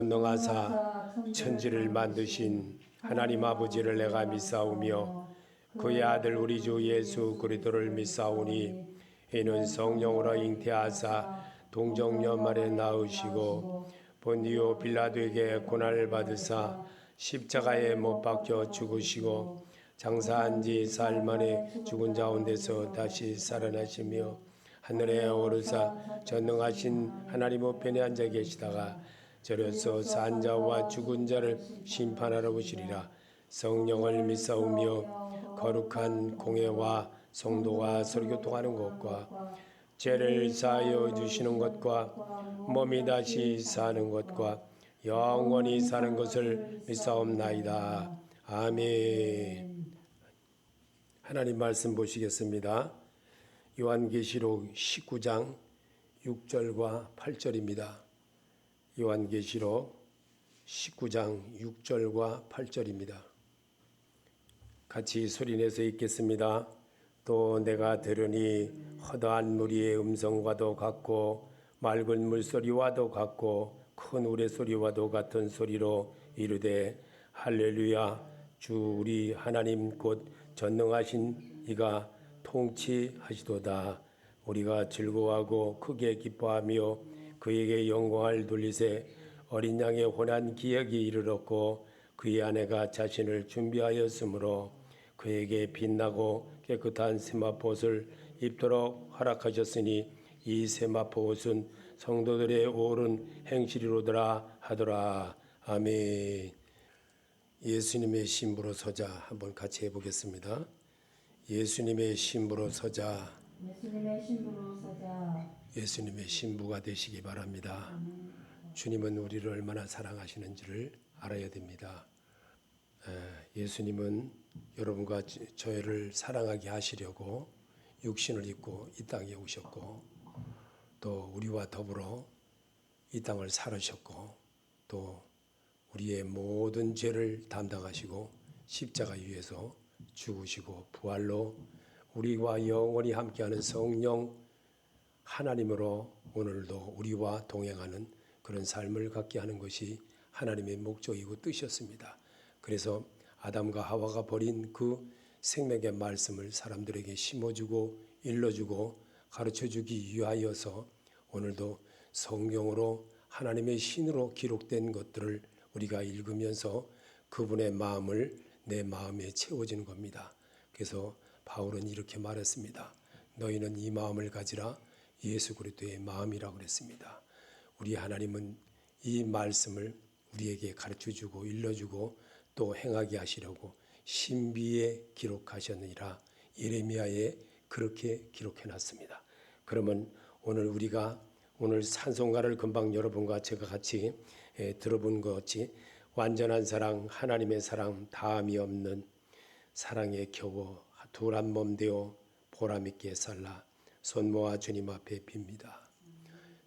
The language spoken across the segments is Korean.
전능하사 천지를 만드신 하나님 아버지를 내가 믿사오며 그의 아들 우리 주 예수 그리스도를 믿사오니 이는 성령으로 잉태하사 동정녀말에 낳으시고 본디오 빌라도에게 고난을 받으사 십자가에 못 박혀 죽으시고 장사한 지 사흘 만에 죽은 자 가운데서 다시 살아나시며 하늘에 오르사 전능하신 하나님 우편에 앉아 계시다가 저려서 산 자와 죽은 자를 심판하러 오시리라. 성령을 믿사오며 거룩한 공회와 성도가 설교 통하는 것과 죄를 사하여 주시는 것과 몸이 다시 사는 것과 영원히 사는 것을 믿사옵나이다. 아멘. 하나님 말씀 보시겠습니다. 요한계시록 19장 6절과 8절입니다. 요한계시록 19장 6절과 8절입니다. 같이 소리내서 읽겠습니다. 또 내가 들으니 허다한 무리의 음성과도 같고 맑은 물소리와도 같고 큰 우레소리와도 같은 소리로 이르되 할렐루야 주 우리 하나님 곧 전능하신 이가 통치하시도다. 우리가 즐거워하고 크게 기뻐하며 그에게 영광을 돌리세. 어린 양의 혼한 기약이 이르렀고 그의 아내가 자신을 준비하였으므로 그에게 빛나고 깨끗한 세마포 옷을 입도록 허락하셨으니 이 세마포 옷은 성도들의 옳은 행실이로더라 하더라. 아멘. 예수님의 신부로 서자 한번 같이 해보겠습니다. 예수님의 신부로 서자. 예수님의 신부로 서자. 예수님의 신부가 되시기 바랍니다. 주님은 우리를 얼마나 사랑하시는지를 알아야 됩니다. 예수님은 여러분과 저희를 사랑하게 하시려고 육신을 입고 이 땅에 오셨고 또 우리와 더불어 이 땅을 살으셨고 또 우리의 모든 죄를 담당하시고 십자가 위에서 죽으시고 부활로 우리와 영원히 함께하는 성령 하나님으로 오늘도 우리와 동행하는 그런 삶을 갖게 하는 것이 하나님의 목적이고 뜻이었습니다. 그래서 아담과 하와가 버린 그 생명의 말씀을 사람들에게 심어주고 일러주고 가르쳐주기 위하여서 오늘도 성경으로 하나님의 신으로 기록된 것들을 우리가 읽으면서 그분의 마음을 내 마음에 채워지는 겁니다. 그래서 바울은 이렇게 말했습니다. 너희는 이 마음을 가지라. 예수 그리스도의 마음이라고 그랬습니다. 우리 하나님은 이 말씀을 우리에게 가르쳐주고 일러주고 또 행하게 하시려고 신비에 기록하셨느니라. 예레미야에 그렇게 기록해놨습니다. 그러면 우리가 오늘 찬송가를 금방 여러분과 제가 같이 들어본 것 같이 완전한 사랑, 하나님의 사랑, 다함이 없는 사랑에 겨워 둘 한 몸 되어 보람있게 살라. 손 모아 주님 앞에 빕니다.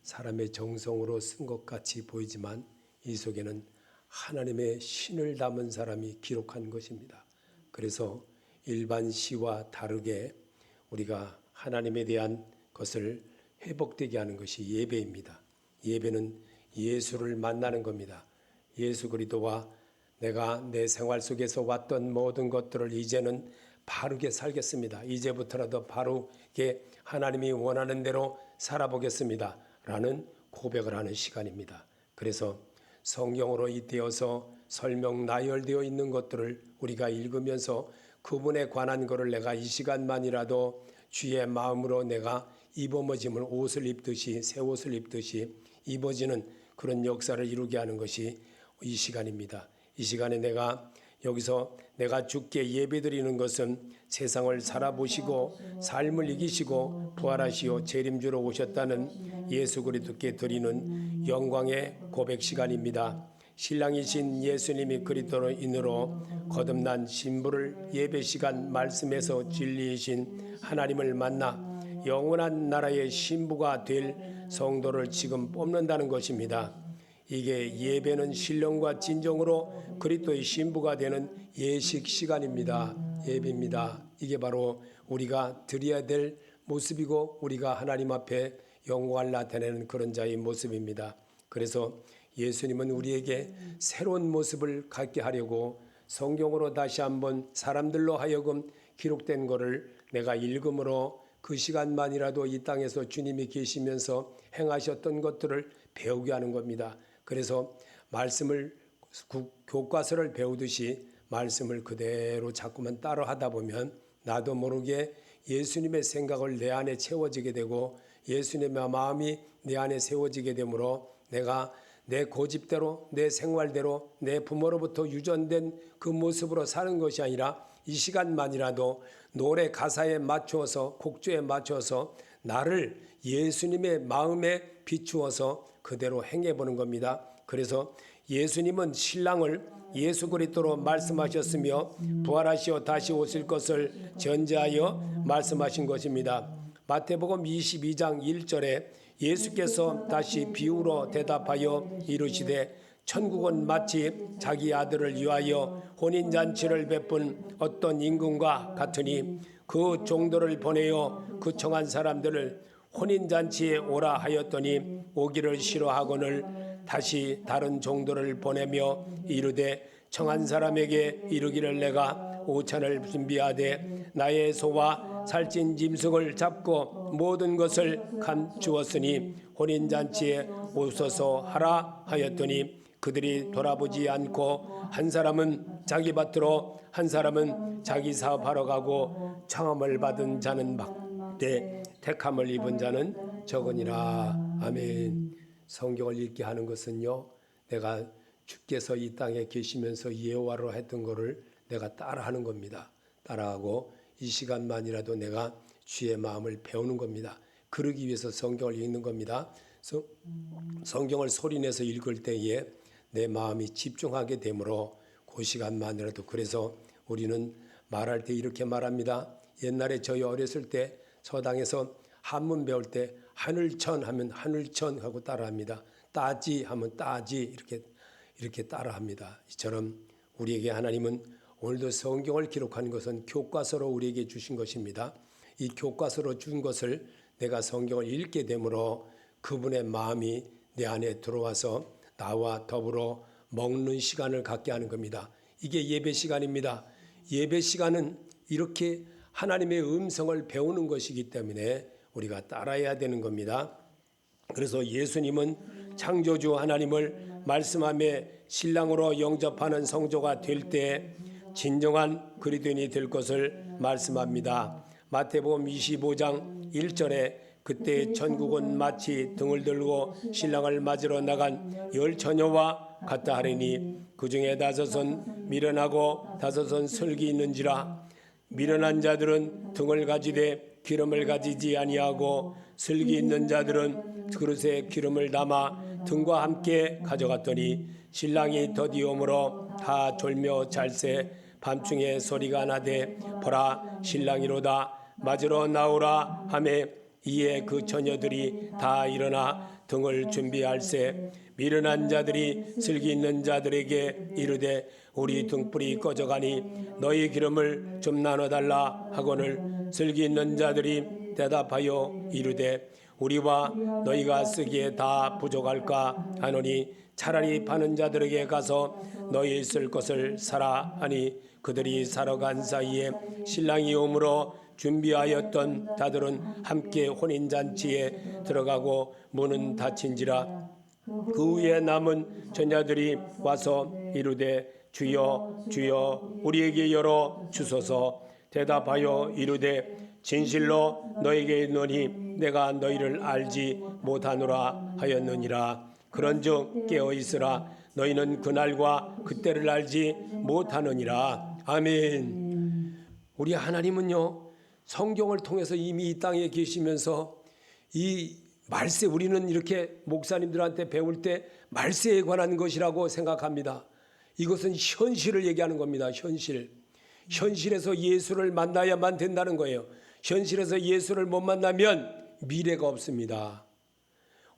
사람의 정성으로 쓴 것 같이 보이지만 이 속에는 하나님의 신을 담은 사람이 기록한 것입니다. 그래서 일반 시와 다르게 우리가 하나님에 대한 것을 회복되게 하는 것이 예배입니다. 예배는 예수를 만나는 겁니다. 예수 그리스도와 내가 내 생활 속에서 왔던 모든 것들을 이제는 바르게 살겠습니다. 이제부터라도 바르게 하나님이 원하는 대로 살아보겠습니다. 라는 고백을 하는 시간입니다. 그래서 성경으로 잇대어서 설명 나열되어 있는 것들을 우리가 읽으면서 그분에 관한 것을 내가 이 시간만이라도 주의 마음으로 내가 입어머짐을 옷을 입듯이 새 옷을 입듯이 입어지는 그런 역사를 이루게 하는 것이 이 시간입니다. 이 시간에 여기서 내가 주께 예배드리는 것은 세상을 살아보시고 삶을 이기시고 부활하시어 재림주로 오셨다는 예수 그리스도께 드리는 영광의 고백 시간입니다. 신랑이신 예수님이 그리스도로 인으로 거듭난 신부를 예배 시간 말씀에서 진리이신 하나님을 만나 영원한 나라의 신부가 될 성도를 지금 뽑는다는 것입니다. 이게 예배는 신령과 진정으로 그리스도의 신부가 되는 예식 시간입니다. 예배입니다. 이게 바로 우리가 드려야 될 모습이고 우리가 하나님 앞에 영광을 나타내는 그런 자의 모습입니다. 그래서 예수님은 우리에게 새로운 모습을 갖게 하려고 성경으로 다시 한번 사람들로 하여금 기록된 것을 내가 읽음으로 그 시간만이라도 이 땅에서 주님이 계시면서 행하셨던 것들을 배우게 하는 겁니다. 그래서 말씀을 교과서를 배우듯이 말씀을 그대로 자꾸만 따라 하다 보면 나도 모르게 예수님의 생각을 내 안에 채워지게 되고 예수님의 마음이 내 안에 세워지게 되므로 내가 내 고집대로 내 생활대로 내 부모로부터 유전된 그 모습으로 사는 것이 아니라 이 시간만이라도 노래 가사에 맞추어서 곡조에 맞춰서 나를 예수님의 마음에 비추어서 그대로 행해보는 겁니다. 그래서 예수님은 신랑을 예수 그리스도로 말씀하셨으며 부활하시어 다시 오실 것을 전제하여 말씀하신 것입니다. 마태복음 22장 1절에 예수께서 다시 비유로 대답하여 이르시되 천국은 마치 자기 아들을 위하여 혼인잔치를 베푼 어떤 임금과 같으니 그 종도를 보내어 그 청한 사람들을 혼인잔치에 오라 하였더니 오기를 싫어하거늘 다시 다른 종도를 보내며 이르되 청한 사람에게 이르기를 내가 오찬을 준비하되 나의 소와 살찐 짐승을 잡고 모든 것을 감추었으니 혼인잔치에 오소서 하라 하였더니 그들이 돌아보지 않고 한 사람은 자기 밭으로 한 사람은 자기 사업하러 가고 청함을 받은 자는 많되 택함을 입은 자는 적으니라. 아멘. 성경을 읽게 하는 것은요, 내가 주께서 이 땅에 계시면서 예화로 했던 것을 내가 따라하는 겁니다. 따라하고 이 시간만이라도 내가 주의 마음을 배우는 겁니다. 그러기 위해서 성경을 읽는 겁니다. 성경을 소리내서 읽을 때에 내 마음이 집중하게 되므로 그 시간만이라도 그래서 우리는 말할 때 이렇게 말합니다. 옛날에 저희 어렸을 때 서당에서 한문 배울 때 하늘천 하면 하늘천 하고 따라합니다. 따지 하면 따지 이렇게 따라합니다. 이처럼 우리에게 하나님은 오늘도 성경을 기록한 것은 교과서로 우리에게 주신 것입니다. 이 교과서로 준 것을 내가 성경을 읽게 되므로 그분의 마음이 내 안에 들어와서 나와 더불어 먹는 시간을 갖게 하는 겁니다. 이게 예배 시간입니다. 예배 시간은 이렇게 하나님의 음성을 배우는 것이기 때문에 우리가 따라야 되는 겁니다. 그래서 예수님은 창조주 하나님을 말씀하며 신랑으로 영접하는 성조가 될 때 진정한 그리스도인이 될 것을 말씀합니다. 마태복음 25장 1절에 그때 천국은 마치 등을 들고 신랑을 맞으러 나간 열 처녀와 같다 하리니 그 중에 5은 미련하고 5은 슬기 있는지라. 미련한 자들은 등을 가지되 기름을 가지지 아니하고 슬기 있는 자들은 그릇에 기름을 담아 등과 함께 가져갔더니 신랑이 더디오므로 다 졸며 잘새 밤중에 소리가 나되 보라 신랑이로다 맞으러 나오라 하매 이에 그 처녀들이 다 일어나 등을 준비할세 미련한 자들이 슬기 있는 자들에게 이르되 우리 등불이 꺼져가니 너희 기름을 좀 나눠달라 하거늘 슬기 있는 자들이 대답하여 이르되 우리와 너희가 쓰기에 다 부족할까 하노니 차라리 파는 자들에게 가서 너희 쓸 것을 사라 하니 그들이 사러 간 사이에 신랑이 오므로 준비하였던 자들은 함께 혼인잔치에 들어가고 문은 닫힌지라. 그 후에 남은 처녀들이 와서 이르되 주여 주여 우리에게 열어 주소서. 대답하여 이르되 진실로 너에게 이르노니 내가 너희를 알지 못하노라 하였느니라. 그런즉 깨어 있으라. 너희는 그날과 그때를 알지 못하느니라. 아멘. 우리 하나님은요 성경을 통해서 이미 이 땅에 계시면서 이 말세 우리는 이렇게 목사님들한테 배울 때 말세에 관한 것이라고 생각합니다. 이것은 현실을 얘기하는 겁니다. 현실에서 예수를 만나야만 된다는 거예요. 현실에서 예수를 못 만나면 미래가 없습니다.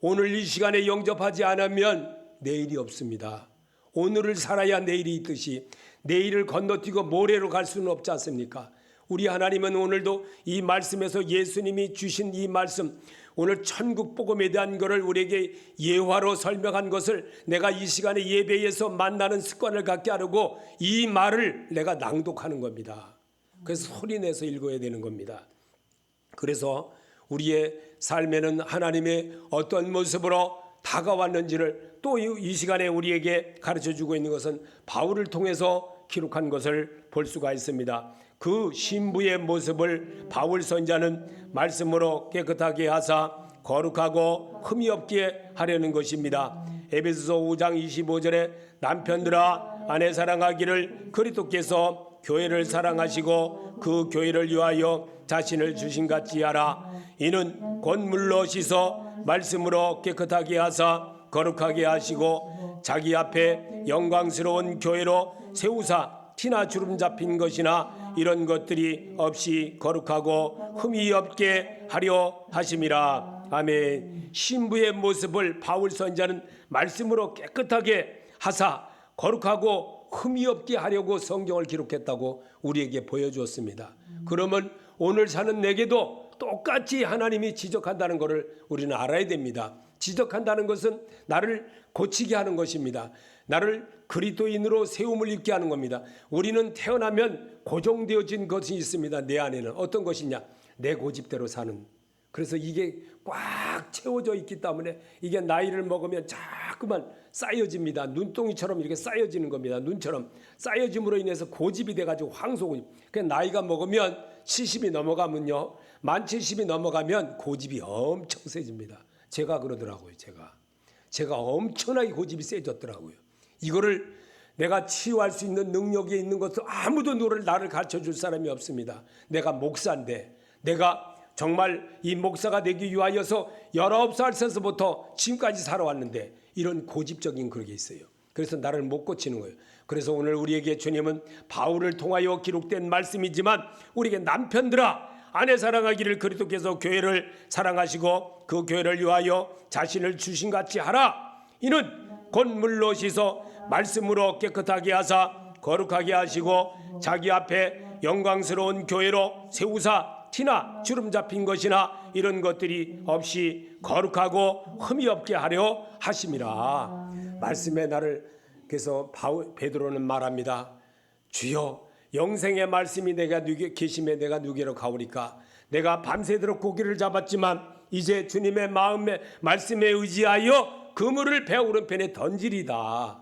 오늘 이 시간에 영접하지 않으면 내일이 없습니다. 오늘을 살아야 내일이 있듯이 내일을 건너뛰고 모레로 갈 수는 없지 않습니까? 우리 하나님은 오늘도 이 말씀에서 예수님이 주신 이 말씀 오늘 천국 복음에 대한 것을 우리에게 예화로 설명한 것을 내가 이 시간에 예배에서 만나는 습관을 갖게 하려고 이 말을 내가 낭독하는 겁니다. 그래서 소리내서 읽어야 되는 겁니다. 그래서 우리의 삶에는 하나님의 어떤 모습으로 다가왔는지를 또 이 시간에 우리에게 가르쳐주고 있는 것은 바울을 통해서 기록한 것을 볼 수가 있습니다. 그 신부의 모습을 바울 선지자는 말씀으로 깨끗하게 하사 거룩하고 흠이 없게 하려는 것입니다. 에베소서 5장 25절에 남편들아 아내 사랑하기를 그리스도께서 교회를 사랑하시고 그 교회를 위하여 자신을 주신 같이 하라. 이는 곧 물로 씻어 말씀으로 깨끗하게 하사 거룩하게 하시고 자기 앞에 영광스러운 교회로 세우사 티나 주름 잡힌 것이나 이런 것들이 없이 거룩하고 흠이 없게 하려 하심이라. 아멘. 신부의 모습을 바울 선지자는 말씀으로 깨끗하게 하사 거룩하고 흠이 없게 하려고 성경을 기록했다고 우리에게 보여주었습니다. 그러면 오늘 사는 내게도 똑같이 하나님이 지적한다는 것을 우리는 알아야 됩니다. 지적한다는 것은 나를 고치게 하는 것입니다. 나를 그리스도인으로 세움을 입게 하는 겁니다. 우리는 태어나면 고정되어진 것이 있습니다. 내 안에는 어떤 것이냐? 내 고집대로 사는. 그래서 이게 꽉 채워져 있기 때문에 이게 나이를 먹으면 자꾸만 쌓여집니다. 눈동이처럼 이렇게 쌓여지는 겁니다. 눈처럼 쌓여짐으로 인해서 고집이 돼가지고 황소고집. 나이가 먹으면 70이 넘어가면요, 만 70이 넘어가면 고집이 엄청 세집니다. 제가 그러더라고요. 제가 엄청나게 고집이 세졌더라고요. 이거를 내가 치유할 수 있는 능력이 있는 것도 아무도 나를 가르쳐 줄 사람이 없습니다. 내가 목사인데, 내가 정말 이 목사가 되기 위하여서 19살서부터 지금까지 살아왔는데 이런 고집적인 그런 게 있어요. 그래서 나를 못 고치는 거예요. 그래서 오늘 우리에게 주님은 바울을 통하여 기록된 말씀이지만 우리에게 남편들아 아내 사랑하기를 그리스도께서 교회를 사랑하시고 그 교회를 위하여 자신을 주신 같이 하라. 이는 곧 물로 씻어 말씀으로 깨끗하게 하사 거룩하게 하시고 자기 앞에 영광스러운 교회로 세우사 티나 주름 잡힌 것이나 이런 것들이 없이 거룩하고 흠이 없게 하려 하심이라. 말씀에 나를 그래서 베드로는 말합니다. 주여 영생의 말씀이 내가 계심에 내가 누게로 가오리까. 내가 밤새도록 고기를 잡았지만 이제 주님의 마음의 말씀에 의지하여 그물을 배 오른편에 던지리다.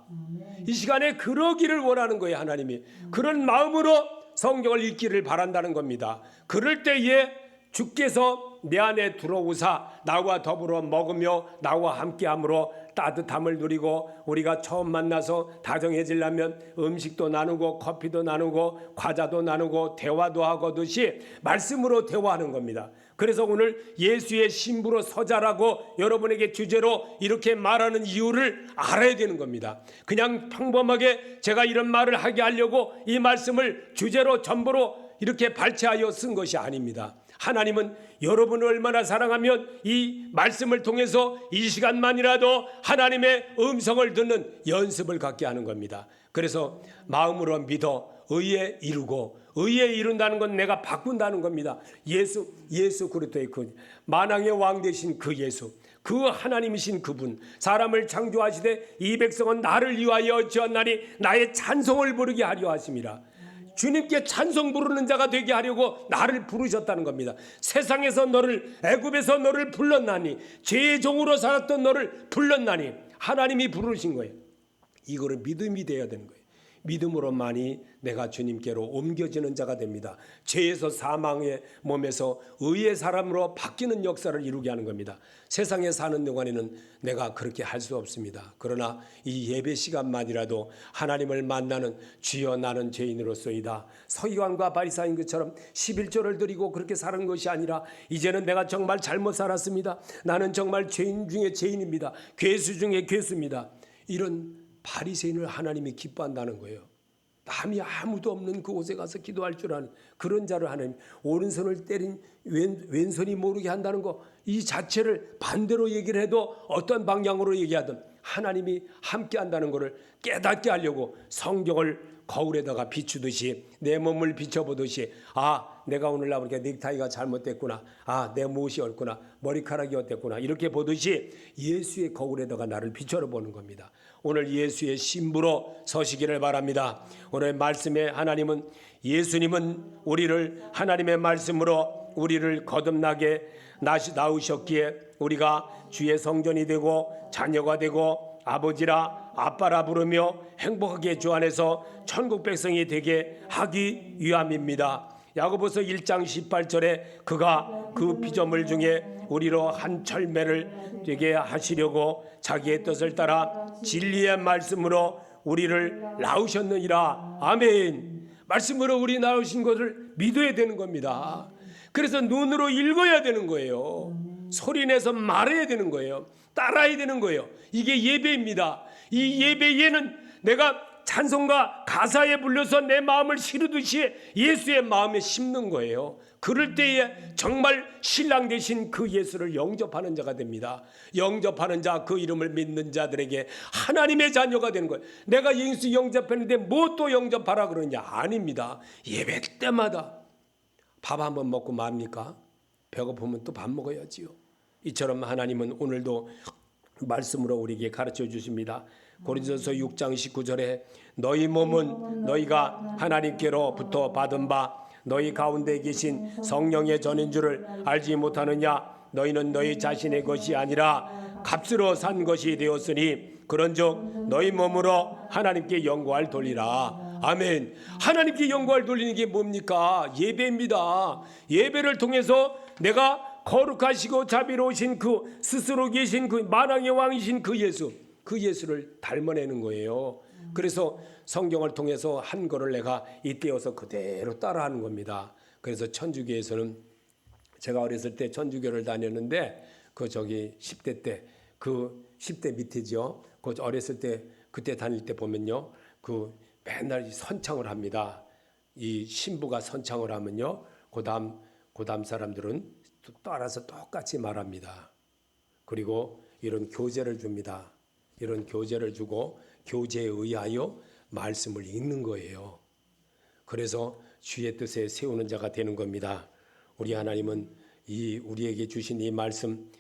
이 시간에 그러기를 원하는 거예요. 하나님이 그런 마음으로 성경을 읽기를 바란다는 겁니다. 그럴 때에 주께서 내 안에 들어오사 나와 더불어 먹으며 나와 함께함으로 따뜻함을 누리고 우리가 처음 만나서 다정해지려면 음식도 나누고 커피도 나누고 과자도 나누고 대화도 하고듯이 말씀으로 대화하는 겁니다. 그래서 오늘 예수의 신부로 서자라고 여러분에게 주제로 이렇게 말하는 이유를 알아야 되는 겁니다. 그냥 평범하게 제가 이런 말을 하게 하려고 이 말씀을 주제로 전부로 이렇게 발췌하여 쓴 것이 아닙니다. 하나님은 여러분을 얼마나 사랑하면 이 말씀을 통해서 이 시간만이라도 하나님의 음성을 듣는 연습을 갖게 하는 겁니다. 그래서 마음으로 믿어 의에 이루고 의에 이룬다는 건 내가 바꾼다는 겁니다. 예수 그리스도의 그 만왕의 왕 되신 그 예수, 그 하나님이신 그분, 사람을 창조하시되 이 백성은 나를 위하여 지었나니 나의 찬송을 부르게 하려 하심이라. 주님께 찬송 부르는 자가 되게 하려고 나를 부르셨다는 겁니다. 세상에서 너를, 애굽에서 너를 불렀나니, 죄의 종으로 살았던 너를 불렀나니 하나님이 부르신 거예요. 이거를 믿음이 되어야 되는 거예요. 믿음으로만이 내가 주님께로 옮겨지는 자가 됩니다. 죄에서 사망의 몸에서 의의 사람으로 바뀌는 역사를 이루게 하는 겁니다. 세상에 사는 동안에는 내가 그렇게 할 수 없습니다. 그러나 이 예배 시간만이라도 하나님을 만나는 주여 나는 죄인으로서이다. 서기관과 바리사인 것처럼 11조를 드리고 그렇게 사는 것이 아니라 이제는 내가 정말 잘못 살았습니다. 나는 정말 죄인 중에 죄인입니다. 괴수 중에 괴수입니다. 이런 바리새인을 하나님이 기뻐한다는 거예요. 남이 아무도 없는 그곳에 가서 기도할 줄 아는 그런 자를 하나님, 오른손을 때린 왼손이 모르게 한다는 거, 이 자체를 반대로 얘기를 해도 어떤 방향으로 얘기하든 하나님이 함께 한다는 것을 깨닫게 하려고 성경을 거울에다가 비추듯이 내 몸을 비춰보듯이 내가 오늘날 보니까 넥타이가 잘못됐구나, 내 못이 옳구나, 머리카락이 어땠구나, 이렇게 보듯이 예수의 거울에다가 나를 비춰보는 겁니다. 오늘 예수의 신부로 서시기를 바랍니다. 오늘 말씀에 하나님은, 예수님은 우리를 하나님의 말씀으로 우리를 거듭나게 낳으셨기에 우리가 주의 성전이 되고 자녀가 되고 아버지라 아빠라 부르며 행복하게 주 안에서 천국 백성이 되게 하기 위함입니다. 야고보서 1장 18절에 그가 그 피조물 중에 우리로 한 철매를 되게 하시려고 자기의 뜻을 따라 진리의 말씀으로 우리를 낳으셨느니라. 아멘. 말씀으로 우리 낳으신 것을 믿어야 되는 겁니다. 그래서 눈으로 읽어야 되는 거예요. 소리내서 말해야 되는 거예요. 따라야 되는 거예요. 이게 예배입니다. 이 예배에는 내가 찬송가 가사에 불려서 내 마음을 시르듯이 예수의 마음에 심는 거예요. 그럴 때에 정말 신랑 되신 그 예수를 영접하는 자가 됩니다. 영접하는 자, 그 이름을 믿는 자들에게 하나님의 자녀가 되는 거예요. 내가 예수 영접했는데 뭐 또 영접하라 그러냐? 아닙니다. 예배 때마다 밥 한번 먹고 맙니까? 배고프면 또 밥 먹어야지요. 이처럼 하나님은 오늘도 말씀으로 우리에게 가르쳐 주십니다. 고린도서 6장 19절에 너희 몸은 너희가 하나님께로부터 받은 바 너희 가운데 계신 성령의 전인 줄을 알지 못하느냐? 너희는 너희 자신의 것이 아니라 값으로 산 것이 되었으니 그런즉 너희 몸으로 하나님께 영광을 돌리라. 아멘. 하나님께 영광을 돌리는 게 뭡니까? 예배입니다. 예배를 통해서 내가 거룩하시고 자비로우신 그 스스로 계신 그 만왕의 왕이신 그 예수를 닮아내는 거예요. 그래서 성경을 통해서 한 거를 내가 이때여서 그대로 따라하는 겁니다. 그래서 천주교에서는 제가 어렸을 때 천주교를 다녔는데 그 10대 때 그 10대 밑이죠. 그 어렸을 때 그때 다닐 때 보면요. 그 맨날 선창을 합니다. 이 신부가 선창을 하면요. 그다음 사람들은 또 알아서 똑같이 말합니다. 그리고 이런 교재를 줍니다. 이런 교재를 주고 교재에 의하여 말씀을 읽는 거예요. 그래서 주의 뜻에 세우는 자가 되는 겁니다. 우리 하나님은 우리에게 주신 이 말씀,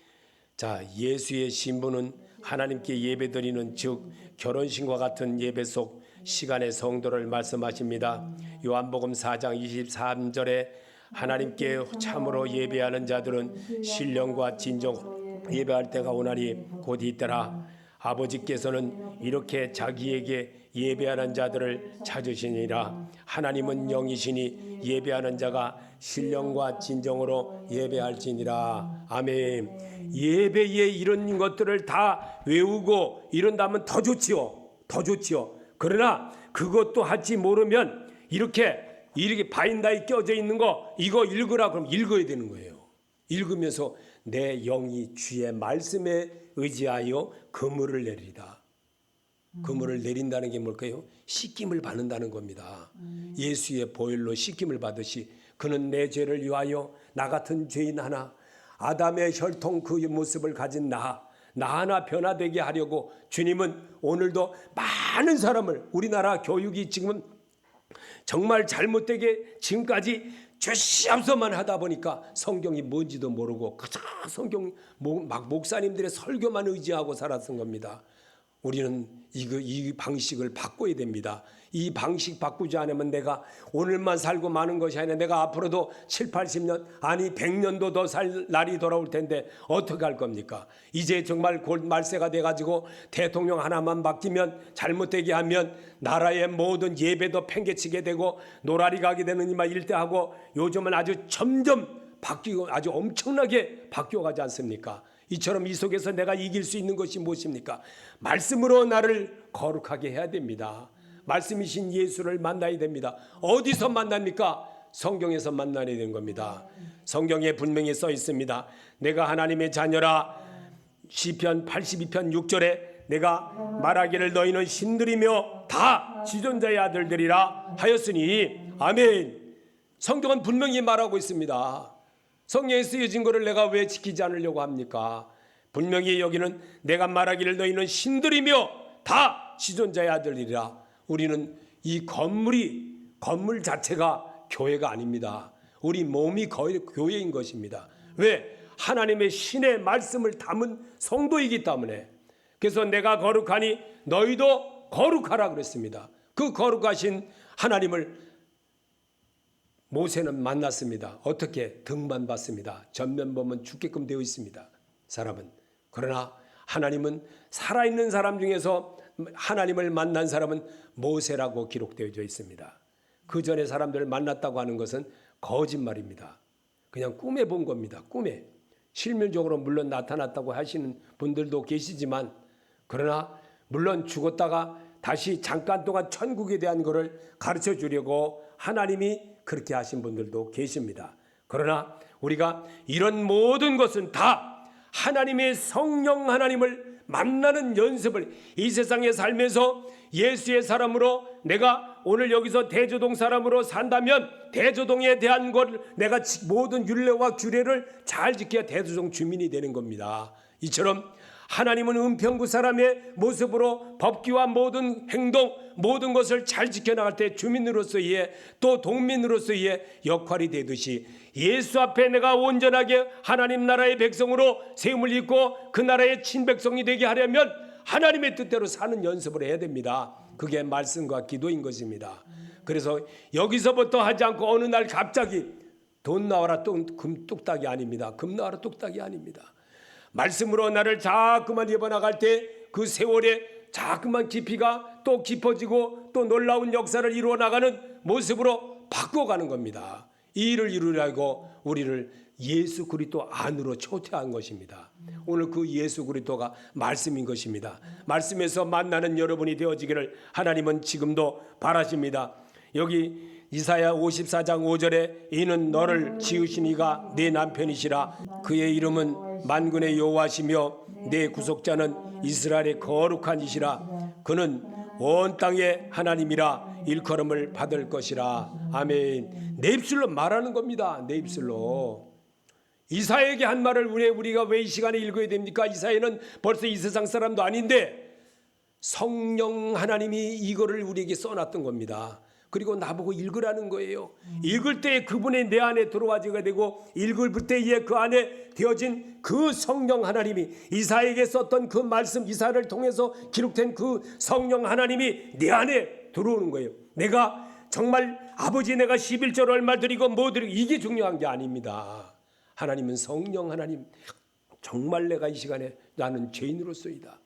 예수의 신부는 하나님께 예배드리는 즉 결혼식과 같은 예배 속 시간의 성도를 말씀하십니다. 요한복음 4장 23절에 하나님께 참으로 예배하는 자들은 신령과 진정 예배할 때가 오나니 곧 이때라. 아버지께서는 이렇게 자기에게 예배하는 자들을 찾으시니라. 하나님은 영이시니 예배하는 자가 신령과 진정으로 예배할지니라. 아멘. 예배에 이런 것들을 다 외우고 이런다면 더 좋지요. 더 좋지요. 그러나 그것도 하지 모르면 이렇게 바인다에 껴져 있는 거 이거 읽으라 그럼 읽어야 되는 거예요. 읽으면서 내 영이 주의 말씀에 의지하여 그물을 내리리다. 그물을 내린다는 게 뭘까요? 씻김을 받는다는 겁니다. 예수의 보혈로 씻김을 받으시 그는 내 죄를 위하여 나 같은 죄인 하나 아담의 혈통 그 모습을 가진 나 하나 변화되게 하려고 주님은 오늘도 많은 사람을 우리나라 교육이 지금은 정말 잘못되게 지금까지 죄시합서만 하다 보니까 성경이 뭔지도 모르고 그저 성경 목사님들의 설교만 의지하고 살았던 겁니다. 우리는 이 방식을 바꿔야 됩니다. 이 방식 바꾸지 않으면 내가 오늘만 살고 마는 것이 아니라 내가 앞으로도 7, 80년 아니 100년도 더 살 날이 돌아올 텐데 어떻게 할 겁니까? 이제 정말 곧 말세가 돼가지고 대통령 하나만 바뀌면 잘못되게 하면 나라의 모든 예배도 팽개치게 되고 노라리 가게 되는 이만 일대하고 요즘은 아주 점점 바뀌고 아주 엄청나게 바뀌어가지 않습니까? 이처럼 이 속에서 내가 이길 수 있는 것이 무엇입니까? 말씀으로 나를 거룩하게 해야 됩니다. 말씀이신 예수를 만나야 됩니다. 어디서 만납니까? 성경에서 만나야 되는 겁니다. 성경에 분명히 써 있습니다. 내가 하나님의 자녀라. 시편 82편 6절에 내가 말하기를 너희는 신들이며 다 지존자의 아들들이라 하였으니 아멘. 성경은 분명히 말하고 있습니다. 성경에 쓰여진 것을 내가 왜 지키지 않으려고 합니까? 분명히 여기는 내가 말하기를 너희는 신들이며 다 지존자의 아들이라. 우리는 이 건물 자체가 교회가 아닙니다. 우리 몸이 교회인 것입니다. 왜? 하나님의 신의 말씀을 담은 성도이기 때문에. 그래서 내가 거룩하니 너희도 거룩하라 그랬습니다. 그 거룩하신 하나님을 모세는 만났습니다. 어떻게? 등만 봤습니다. 전면 보면 죽게끔 되어 있습니다. 사람은. 그러나 하나님은 살아있는 사람 중에서 하나님을 만난 사람은 모세라고 기록되어 있습니다. 그 전에 사람들을 만났다고 하는 것은 거짓말입니다. 그냥 꿈에 본 겁니다. 꿈에. 실물적으로 물론 나타났다고 하시는 분들도 계시지만, 그러나 물론 죽었다가 다시 잠깐 동안 천국에 대한 것을 가르쳐 주려고 하나님이 그렇게 하신 분들도 계십니다. 그러나 우리가 이런 모든 것은 다 하나님의 성령 하나님을 만나는 연습을 이 세상에 살면서 예수의 사람으로 내가 오늘 여기서 대조동 사람으로 산다면 대조동에 대한 걸 내가 모든 율례와 규례를 잘 지켜야 대조동 주민이 되는 겁니다. 이처럼 하나님은 은평구 사람의 모습으로 법규와 모든 행동 모든 것을 잘 지켜나갈 때 주민으로서의 또 동민으로서의 역할이 되듯이 예수 앞에 내가 온전하게 하나님 나라의 백성으로 세움을 입고 그 나라의 친백성이 되게 하려면 하나님의 뜻대로 사는 연습을 해야 됩니다. 그게 말씀과 기도인 것입니다. 그래서 여기서부터 하지 않고 어느 날 갑자기 돈 나와라 금 뚝딱이 아닙니다. 금 나와라 뚝딱이 아닙니다. 말씀으로 나를 자꾸만 입어나갈 때 그 세월에 자꾸만 깊이가 또 깊어지고 또 놀라운 역사를 이루어 나가는 모습으로 바꿔가는 겁니다. 이 일을 이루려고 우리를 예수 그리스도 안으로 초대한 것입니다. 오늘 그 예수 그리스도가 말씀인 것입니다. 말씀에서 만나는 여러분이 되어지기를 하나님은 지금도 바라십니다. 여기 이사야 54장 5절에 이는 너를 지으신 이가 내 남편이시라. 그의 이름은 만군의 여호와시며 내 구속자는 이스라엘의 거룩한 이시라. 그는 온 땅의 하나님이라 일컬음을 받을 것이라. 아멘. 내 입술로 말하는 겁니다. 내 입술로. 이사야에게 한 말을 우리가 왜 이 시간에 읽어야 됩니까? 이사야는 벌써 이 세상 사람도 아닌데 성령 하나님이 이거를 우리에게 써놨던 겁니다. 그리고 나보고 읽으라는 거예요. 읽을 때 그분의 내 안에 들어와지게 되고 읽을 때에 그 안에 되어진 그 성령 하나님이 이사야에게 썼던 그 말씀 이사야를 통해서 기록된 그 성령 하나님이 내 안에 들어오는 거예요. 내가 정말 아버지 내가 11절 얼마 드리고 뭐 드리고 이게 중요한 게 아닙니다. 하나님은 성령 하나님. 정말 내가 이 시간에 나는 죄인으로서이다.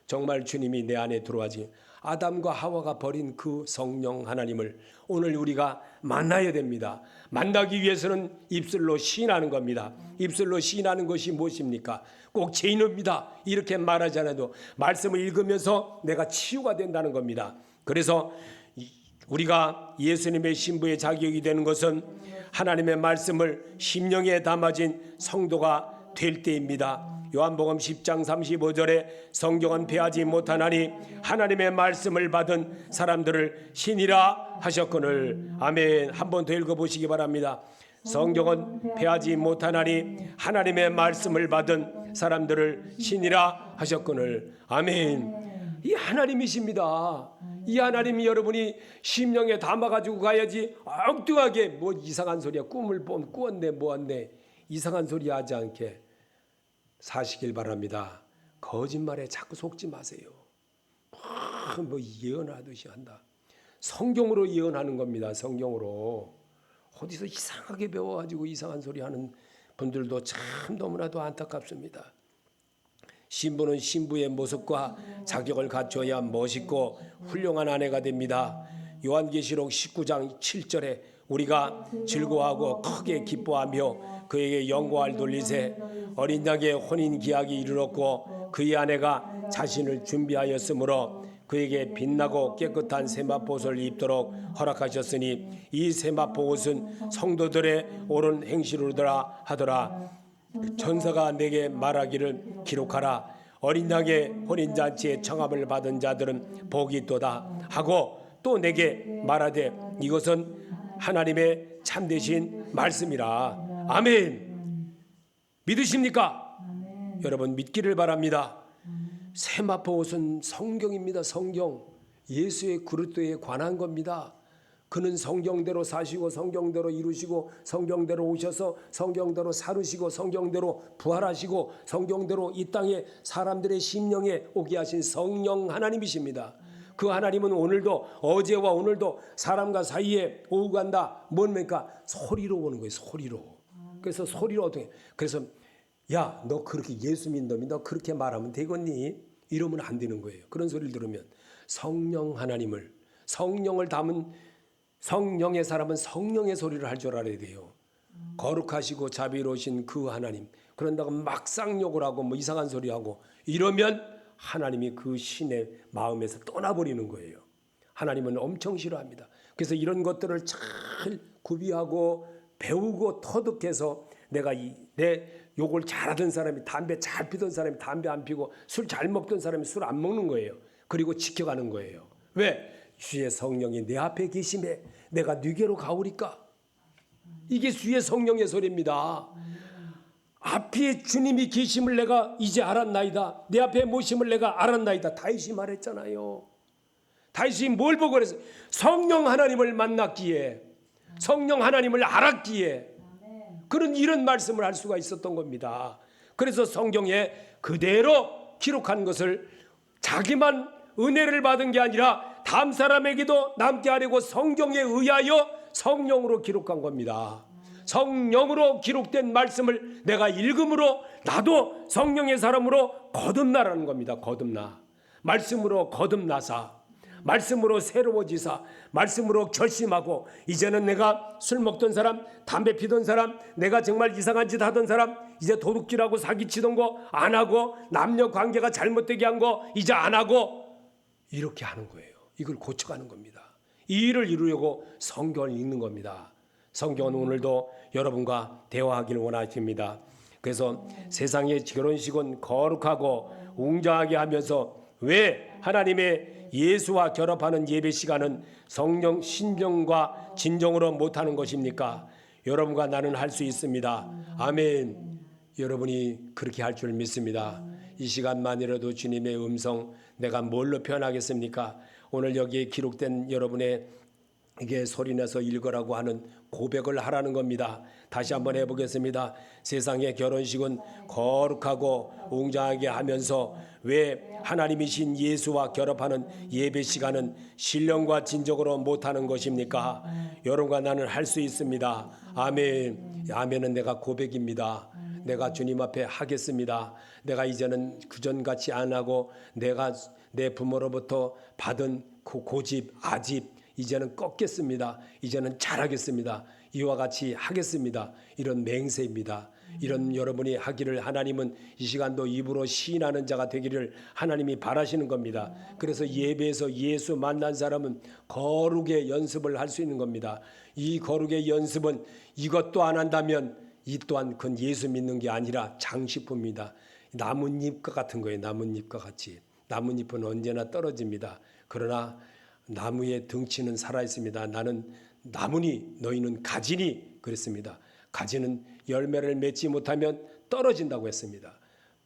정말 주님이 내 안에 들어와지. 아담과 하와가 버린 그 성령 하나님을 오늘 우리가 만나야 됩니다. 만나기 위해서는 입술로 시인하는 겁니다. 입술로 시인하는 것이 무엇입니까? 꼭 죄인입니다 이렇게 말하지 않아도 말씀을 읽으면서 내가 치유가 된다는 겁니다. 그래서 우리가 예수님의 신부의 자격이 되는 것은 하나님의 말씀을 심령에 담아진 성도가 될 때입니다. 요한복음 10장 35절에 성경은 패하지 못하나니 하나님의 말씀을 받은 사람들을 신이라 하셨거늘. 아멘. 한 번 더 읽어보시기 바랍니다. 성경은 패하지 못하나니 하나님의 말씀을 받은 사람들을 신이라 하셨거늘. 아멘. 이 하나님이십니다. 이 하나님이 여러분이 심령에 담아가지고 가야지 엉뚱하게 뭐 이상한 소리야 꿈을 꾸었네 뭐었네 이상한 소리 하지 않게 사시길 바랍니다. 거짓말에 자꾸 속지 마세요. 뭐 예언하듯이 한다. 성경으로 예언하는 겁니다. 성경으로. 어디서 이상하게 배워가지고 이상한 소리 하는 분들도 참 너무나도 안타깝습니다. 신부는 신부의 모습과 자격을 갖춰야 멋있고 훌륭한 아내가 됩니다. 요한계시록 19장 7절에 우리가 즐거워하고 크게 기뻐하며 그에게 영광을 돌리세. 어린 양의 혼인 기약이 이르렀고 그의 아내가 자신을 준비하였으므로 그에게 빛나고 깨끗한 세마포옷을 입도록 허락하셨으니 이 세마포옷은 성도들의 옳은 행실로더라 하더라. 천사가 내게 말하기를 기록하라. 어린 양의 혼인잔치에 청함을 받은 자들은 복이 있도다 하고 또 내게 말하되 이것은 하나님의 참되신 말씀이라. 아멘. 믿으십니까? 여러분 믿기를 바랍니다. 세마포 옷은 성경입니다. 성경. 예수의 그리스도에 관한 겁니다. 그는 성경대로 사시고 성경대로 이루시고 성경대로 오셔서 성경대로 살으시고 성경대로 부활하시고 성경대로 이 땅에 사람들의 심령에 오게 하신 성령 하나님이십니다. 그 하나님은 오늘도 어제와 오늘도 사람과 사이에 오고 간다. 뭡니까? 소리로 오는 거예요. 소리로. 그래서 소리로 어떻게? 그래서 야, 너 그렇게 예수 믿는 놈이 너 그렇게 말하면 되겠니? 이러면 안 되는 거예요. 그런 소리를 들으면 성령 하나님을 성령을 담은 성령의 사람은 성령의 소리를 할 줄 알아야 돼요. 거룩하시고 자비로우신 그 하나님. 그런다고 막 쌍욕을 하고 뭐 이상한 소리 하고 이러면 하나님이 그 신의 마음에서 떠나버리는 거예요. 하나님은 엄청 싫어합니다. 그래서 이런 것들을 잘 구비하고 배우고 터득해서 내가 내 욕을 잘하던 사람이 담배 잘 피던 사람이 담배 안 피고 술 잘 먹던 사람이 술 안 먹는 거예요. 그리고 지켜가는 거예요. 왜? 주의 성령이 내 앞에 계심에 내가 네게로 가오리까? 이게 주의 성령의 소리입니다. 앞에 주님이 계심을 내가 이제 알았나이다. 내 앞에 모심을 내가 알았나이다. 다윗이 말했잖아요. 다윗이 뭘 보고 그랬어요? 성령 하나님을 만났기에 성령 하나님을 알았기에 그런 이런 말씀을 할 수가 있었던 겁니다. 그래서 성경에 그대로 기록한 것을 자기만 은혜를 받은 게 아니라 다음 사람에게도 남게 하려고 성경에 의하여 성령으로 기록한 겁니다. 성령으로 기록된 말씀을 내가 읽음으로 나도 성령의 사람으로 거듭나라는 겁니다. 거듭나. 말씀으로 거듭나사. 말씀으로 새로워지사. 말씀으로 결심하고 이제는 내가 술 먹던 사람, 담배 피던 사람, 내가 정말 이상한 짓 하던 사람, 이제 도둑질하고 사기치던 거 안 하고 남녀 관계가 잘못되게 한 거 이제 안 하고 이렇게 하는 거예요. 이걸 고쳐가는 겁니다. 이 일을 이루려고 성경을 읽는 겁니다. 성경은 오늘도 여러분과 대화하기를 원하십니다. 그래서 세상의 결혼식은 거룩하고 웅장하게 하면서 왜 하나님의 예수와 결합하는 예배 시간은 성령 신정과 진정으로 못하는 것입니까? 여러분과 나는 할 수 있습니다. 아멘. 여러분이 그렇게 할 줄 믿습니다. 이 시간만이라도 주님의 음성 내가 뭘로 표현하겠습니까? 오늘 여기에 기록된 여러분의 이게 소리내서 읽으라고 하는 고백을 하라는 겁니다. 다시 한번 해보겠습니다. 세상의 결혼식은 거룩하고 웅장하게 하면서 왜 하나님이신 예수와 결합하는 예배 시간은 신령과 진정으로 못하는 것입니까? 여러분과 나는 할 수 있습니다. 아멘. 아멘은 내가 고백입니다. 내가 주님 앞에 하겠습니다. 내가 이제는 그전같이 안 하고 내가 내 부모로부터 받은 고집, 아집 이제는 꺾겠습니다. 이제는 잘하겠습니다. 이와 같이 하겠습니다. 이런 맹세입니다. 이런 여러분이 하기를 하나님은 이 시간도 입으로 시인하는 자가 되기를 하나님이 바라시는 겁니다. 그래서 예배에서 예수 만난 사람은 거룩의 연습을 할 수 있는 겁니다. 이 거룩의 연습은 이것도 안 한다면 이 또한 그건 예수 믿는 게 아니라 장식품입니다. 나뭇잎과 같은 거예요. 나뭇잎과 같이. 나뭇잎은 언제나 떨어집니다. 그러나 나무의 덩치는 살아있습니다. 나는 나무니 너희는 가지니 그랬습니다. 가지는 열매를 맺지 못하면 떨어진다고 했습니다.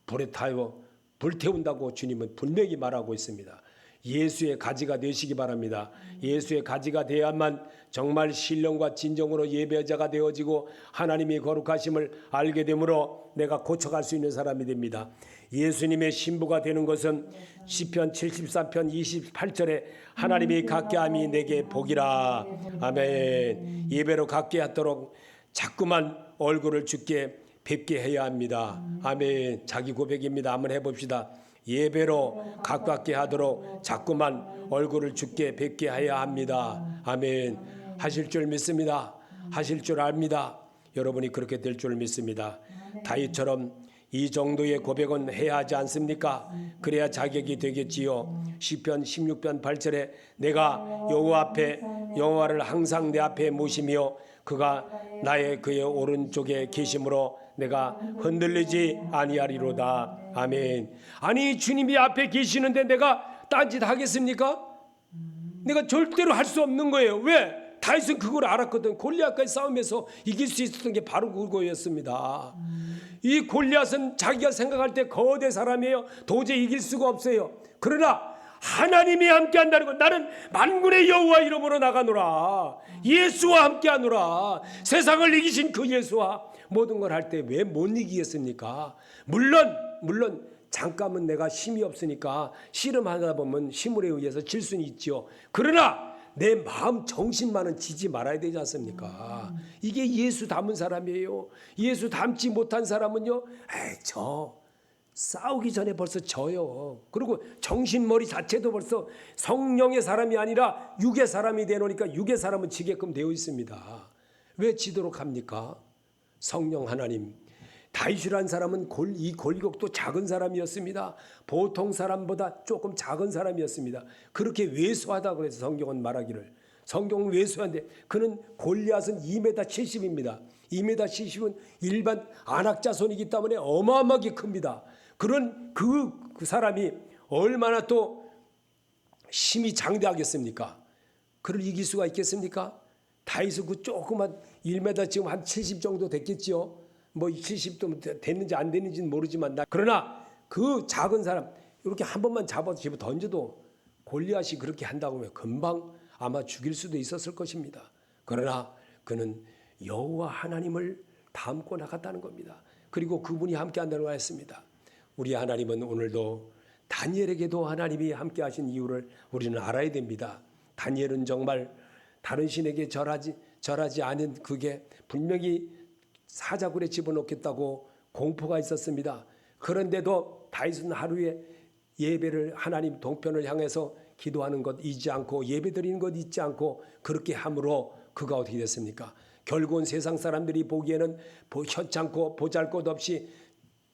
불에 타요 불태운다고 주님은 분명히 말하고 있습니다. 예수의 가지가 되시기 바랍니다. 예수의 가지가 되야만 정말 신령과 진정으로 예배자가 되어지고 하나님이 거룩하심을 알게 되므로 내가 고쳐갈 수 있는 사람이 됩니다. 예수님의 신부가 되는 것은 시편 73편 28절에 하나님이 갖게 함이 내게 복이라. 아멘. 예배로 갖게 하도록 자꾸만 얼굴을 주께 뵙게 해야 합니다. 아멘. 자기 고백입니다. 한번 해봅시다. 예배로 가깝게 하도록 자꾸만 얼굴을 주께 뵙게 해야 합니다. 아멘. 하실 줄 믿습니다. 하실 줄 압니다. 여러분이 그렇게 될 줄 믿습니다. 다윗처럼 이 정도의 고백은 해야 하지 않습니까? 그래야 자격이 되겠지요. 시편 16편 8절에 내가 여호와 앞에 여호와를 항상 내 앞에 모시며 그가 나의 그의 오른쪽에 계심으로 내가 흔들리지 아니하리로다. 아멘. 아니 주님이 앞에 계시는데 내가 딴짓 하겠습니까? 내가 절대로 할 수 없는 거예요. 왜? 다윗은 그걸 알았거든. 골리앗과의 싸움에서 이길 수 있었던 게 바로 그거였습니다. 이 골리앗은 자기가 생각할 때 거대 사람이에요. 도저히 이길 수가 없어요. 그러나 하나님이 함께한다는 것, 나는 만군의 여호와 이름으로 나가노라, 예수와 함께하노라. 세상을 이기신 그 예수와 모든 걸 할 때 왜 못 이기겠습니까? 물론 잠깐은 내가 힘이 없으니까 씨름하다 보면 힘에 의해서 질 수는 있죠. 그러나 내 마음 정신만은 지지 말아야 되지 않습니까? 이게 예수 닮은 사람이에요. 예수 닮지 못한 사람은요, 저 싸우기 전에 벌써 져요. 그리고 정신머리 자체도 벌써 성령의 사람이 아니라 육의 사람이 되놓으니까 육의 사람은 지게끔 되어 있습니다. 왜 지도록 합니까? 성령 하나님. 다윗이라는 사람은 이 골격도 작은 사람이었습니다. 보통 사람보다 조금 작은 사람이었습니다. 그렇게 왜소하다고 그래서 성경은 말하기를, 성경은 왜소한데 그는 골리앗은 2m 70입니다. 2m 70은 일반 안악자손이기 때문에 어마어마하게 큽니다. 그런 그 사람이 얼마나 또 힘이 장대하겠습니까? 그를 이길 수가 있겠습니까? 다윗은 그 조그만 1m 지금 한 70 정도 됐겠지요. 뭐 70도 됐는지 안 됐는지는 모르지만, 그러나 그 작은 사람 이렇게 한 번만 잡아서 집어 던져도 골리앗이 그렇게 한다고 하면 금방 아마 죽일 수도 있었을 것입니다. 그러나 그는 여호와 하나님을 닮고 나갔다는 겁니다. 그리고 그분이 함께 한다고 했습니다. 우리 하나님은 오늘도 다니엘에게도 하나님이 함께 하신 이유를 우리는 알아야 됩니다. 다니엘은 정말 다른 신에게 절하지 않은, 그게 분명히 사자굴에 집어넣겠다고 공포가 있었습니다. 그런데도 다윗은 하루에 예배를, 하나님 동편을 향해서 기도하는 것 잊지 않고 예배 드리는 것 잊지 않고 그렇게 함으로 그가 어떻게 됐습니까? 결국은 세상 사람들이 보기에는 현찮고 보잘것없이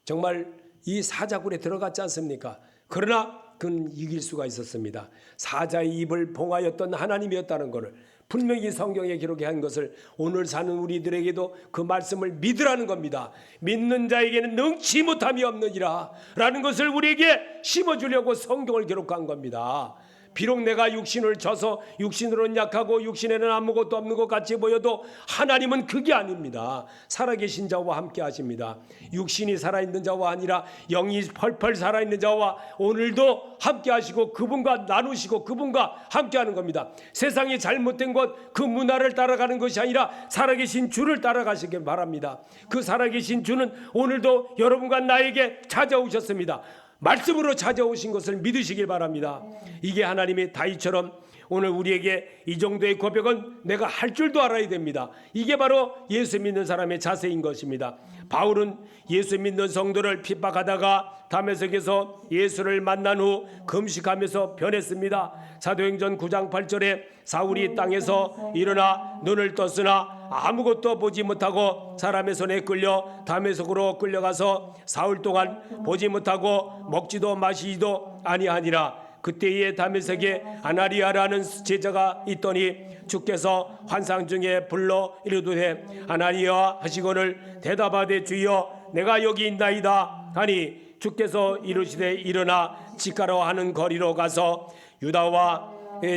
정말 이 사자굴에 들어갔지 않습니까? 그러나 그는 이길 수가 있었습니다. 사자의 입을 봉하였던 하나님이었다는 것을 분명히 성경에 기록한 것을 오늘 사는 우리들에게도 그 말씀을 믿으라는 겁니다. 믿는 자에게는 능치 못함이 없느니라 라는 것을 우리에게 심어주려고 성경을 기록한 겁니다. 비록 내가 육신을 져서 육신으로는 약하고 육신에는 아무것도 없는 것 같이 보여도 하나님은 그게 아닙니다. 살아계신 자와 함께 하십니다. 육신이 살아있는 자와 아니라 영이 펄펄 살아있는 자와 오늘도 함께 하시고 그분과 나누시고 그분과 함께 하는 겁니다. 세상이 잘못된 것, 그 문화를 따라가는 것이 아니라 살아계신 주를 따라가시길 바랍니다. 그 살아계신 주는 오늘도 여러분과 나에게 찾아오셨습니다. 말씀으로 찾아오신 것을 믿으시길 바랍니다. 이게 하나님의 다윗처럼 오늘 우리에게 이 정도의 고백은 내가 할 줄도 알아야 됩니다. 이게 바로 예수 믿는 사람의 자세인 것입니다. 바울은 예수 믿는 성도를 핍박하다가 다메섹에서 예수를 만난 후 금식하면서 변했습니다. 사도행전 9장 8절에 사울이 땅에서 일어나 눈을 떴으나 아무것도 보지 못하고 사람의 손에 끌려 다메섹으로 끌려가서 사흘 동안 보지 못하고 먹지도 마시지도 아니하니라. 그때에 다메섹에 아나리아라는 제자가 있더니 주께서 환상 중에 불러 이르되 아나리아 하시거늘 대답하되 주여 내가 여기 있나이다 하니 주께서 이르시되 일어나 직가로 하는 거리로 가서 유다와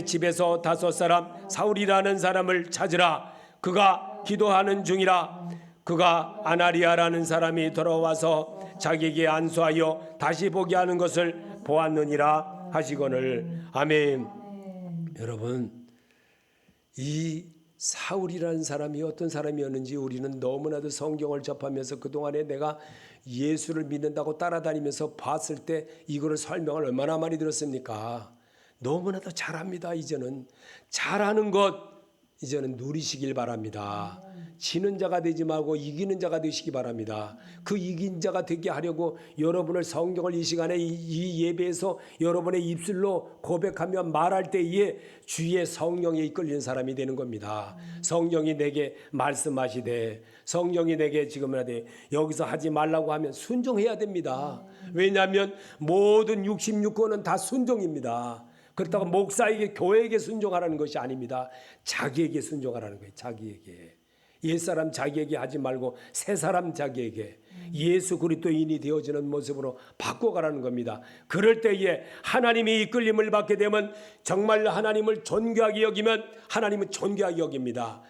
집에서 5 사울이라는 사람을 찾으라. 그가 기도하는 중이라. 그가 아나리아라는 사람이 돌아와서 자기에게 안수하여 다시 보게 하는 것을 보았느니라 하시거늘. 아멘. 여러분, 이 사울이라는 사람이 어떤 사람이었는지 우리는 너무나도 성경을 접하면서 그동안에 내가 예수를 믿는다고 따라다니면서 봤을 때 이거를 설명을 얼마나 많이 들었습니까? 너무나도 잘합니다. 이제는 잘하는 것 이제는 누리시길 바랍니다. 지는 자가 되지 말고 이기는 자가 되시기 바랍니다. 그 이긴 자가 되게 하려고 여러분을 성경을 이 시간에 이 예배에서 여러분의 입술로 고백하며 말할 때에 주의 성령에 이끌리는 사람이 되는 겁니다. 성령이 내게 말씀하시되 성령이 내게 지금 하되 여기서 하지 말라고 하면 순종해야 됩니다. 왜냐하면 모든 66권은 다 순종입니다. 그렇다고 목사에게 교회에게 순종하라는 것이 아닙니다. 자기에게 순종하라는 거예요. 자기에게. 옛사람 자기에게 하지 말고 새사람 자기에게 예수 그리스도인이 되어지는 모습으로 바꿔가라는 겁니다. 그럴 때에 하나님이 이끌림을 받게 되면 정말 하나님을 존귀하게 여기면 하나님은 존귀하게 여깁니다.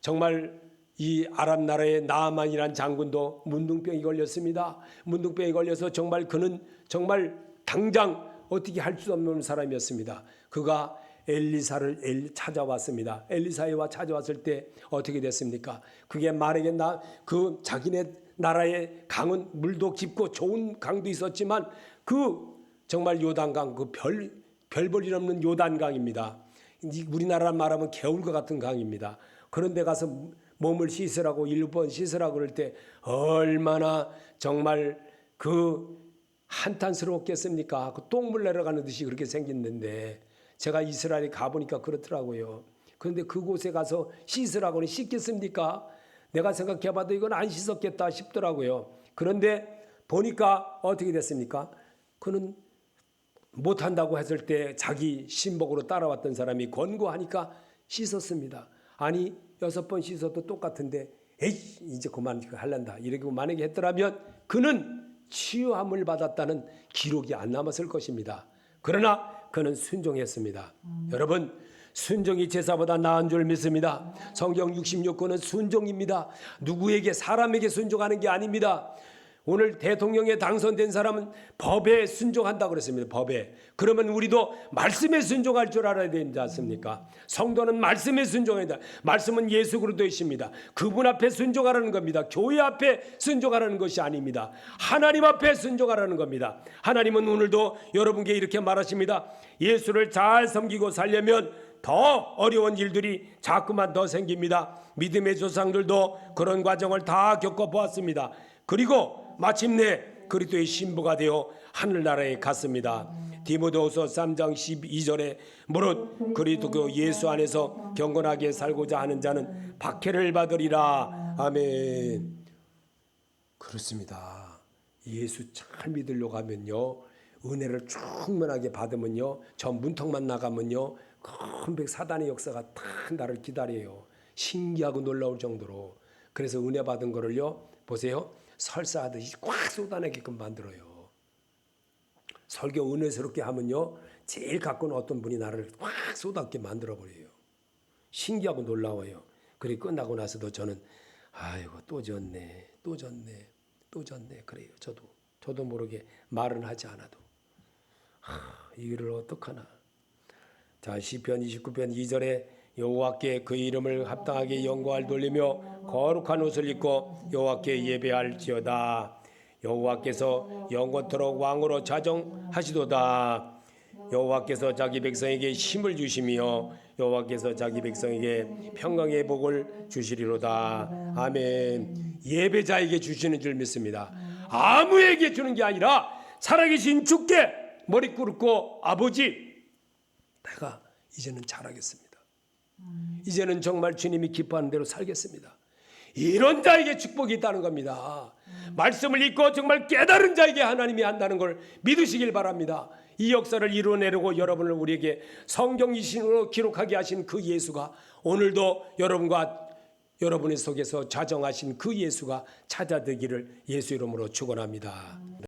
정말 이 아랍 나라의 나아만이란 장군도 문둥병이 걸렸습니다. 문둥병이 걸려서 정말 그는 정말 당장 어떻게 할 수 없는 사람이었습니다. 그가 엘리사를 찾아왔습니다. 엘리사와 찾아왔을 때 어떻게 됐습니까? 그게 만약에 그 자기네 나라의 강은 물도 깊고 좋은 강도 있었지만 그 정말 요단강, 그 별 볼 일 없는 요단강입니다. 우리나라 말하면 개울과 같은 강입니다. 그런데 가서 몸을 씻으라고 1번 씻으라고 그럴 때 얼마나 정말 그 한탄스러웠겠습니까? 그 똥물 내려가는 듯이 그렇게 생겼는데 제가 이스라엘에 가보니까 그렇더라고요. 그런데 그곳에 가서 씻으라고는 씻겠습니까? 내가 생각해봐도 이건 안 씻었겠다 싶더라고요. 그런데 보니까 어떻게 됐습니까? 그는 못한다고 했을 때 자기 신복으로 따라왔던 사람이 권고하니까 씻었습니다. 아니 6번 씻어도 똑같은데 에이 이제 그만 할란다 이렇게 만약에 했더라면 그는 치유함을 받았다는 기록이 안 남았을 것입니다. 그러나 그는 순종했습니다. 여러분 순종이 제사보다 나은 줄 믿습니다. 성경 66권은 순종입니다. 누구에게 사람에게 순종하는 게 아닙니다. 오늘 대통령에 당선된 사람은 법에 순종한다고 그랬습니다. 법에. 그러면 우리도 말씀에 순종할 줄 알아야 되지 않습니까? 성도는 말씀에 순종해야 된다. 말씀은 예수 그리스도이십니다. 그분 앞에 순종하라는 겁니다. 교회 앞에 순종하라는 것이 아닙니다. 하나님 앞에 순종하라는 겁니다. 하나님은 오늘도 여러분께 이렇게 말하십니다. 예수를 잘 섬기고 살려면 더 어려운 일들이 자꾸만 더 생깁니다. 믿음의 조상들도 그런 과정을 다 겪어보았습니다. 그리고 마침내 그리스도의 신부가 되어 하늘나라에 갔습니다. 디모데후서 3장 12절에 무릇 그리스도 예수 안에서 경건하게 살고자 하는 자는 박해를 받으리라. 아멘. 그렇습니다. 예수 잘 믿으려고 하면요, 은혜를 충만하게 받으면요, 저 문턱만 나가면요 큰 사단의 역사가 다 나를 기다려요. 신기하고 놀라울 정도로. 그래서 은혜 받은 거를요 보세요, 설사하듯이 꽉 쏟아내게끔 만들어요. 설교 은혜스럽게 하면요 제일 가까운 어떤 분이 나를 꽉 쏟아게 만들어버려요. 신기하고 놀라워요. 그리고 끝나고 나서도 저는 아이고 또 졌네 또 졌네 또 졌네 그래요. 저도 모르게 말은 하지 않아도 이 일을 어떡하나. 자, 시편 29편 2절에 여호와께 그 이름을 합당하게 영광을 돌리며 거룩한 옷을 입고 여호와께 예배할지어다. 여호와께서 영원토록 왕으로 자정하시도다. 여호와께서 자기 백성에게 힘을 주시며 여호와께서 자기 백성에게 평강의 복을 주시리로다. 아멘. 예배자에게 주시는 줄 믿습니다. 아무에게 주는 게 아니라 살아계신 주께 머리 꿇고 아버지 내가 이제는 잘하겠습니다. 이제는 정말 주님이 기뻐하는 대로 살겠습니다. 이런 자에게 축복이 있다는 겁니다. 말씀을 읽고 정말 깨달은 자에게 하나님이 한다는 걸 믿으시길 바랍니다. 이 역사를 이루어내려고 여러분을 우리에게 성경이신으로 기록하게 하신 그 예수가 오늘도 여러분과 여러분의 속에서 자정하신 그 예수가 찾아되기를 예수 이름으로 축원합니다.